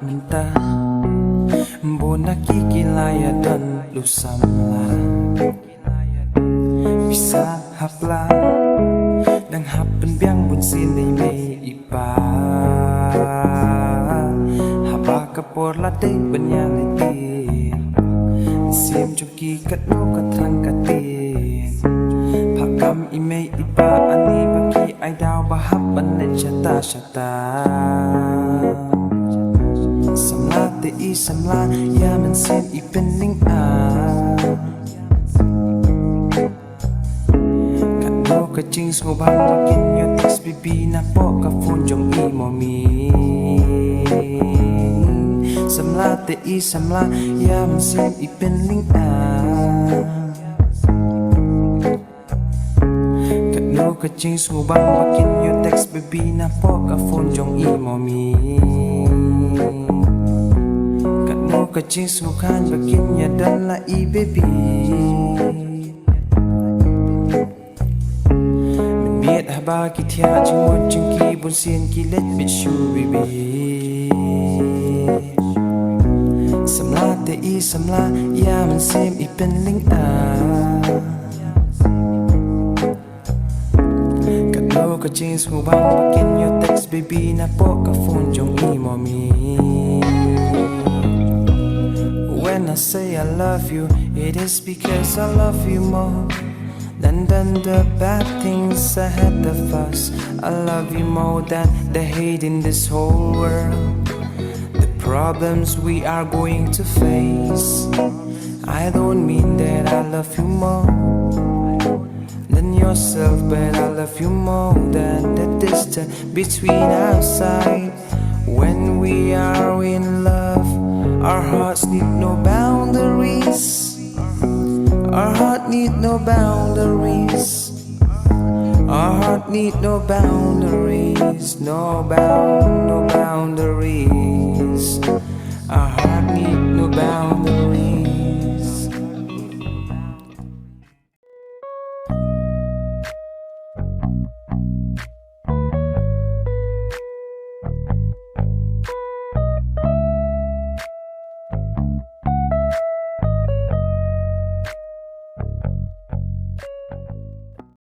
Minta Mbona kikilaya dan lusamla Bisa hapla Dan hapen biang bun sinay may ipa Haba kapor latay banyalitin Sim chuki katno katrang katin Pakam imay ipa ani baki ay daw bahapan na syata Samla te I samla ya men sen I penning Kano ka jing ngubang makin yo text bibi na po ka phone jong I mo mi Samla te I samla ya men sen I penning Kano ka jing ngubang makin yo text bibi na po ka phone jong I mo mi Kacing sukan baginya dan la I baby Menbiat haba kitia jengwat jengki bun sien kilet bichu baby Samla te I samla ya men sem I penling Kano kacing sumubang baginya text baby na po ka phone jong I mo mi When I say I love you, it is because I love you more than the bad things ahead of us. I love you more than the hate in this whole world, the problems we are going to face. I don't mean that I love you more than yourself, but I love you more than the distance between our sides. When we are in love, our hearts need no boundaries. Our heart need no boundaries. Our heart need no boundaries. No boundaries.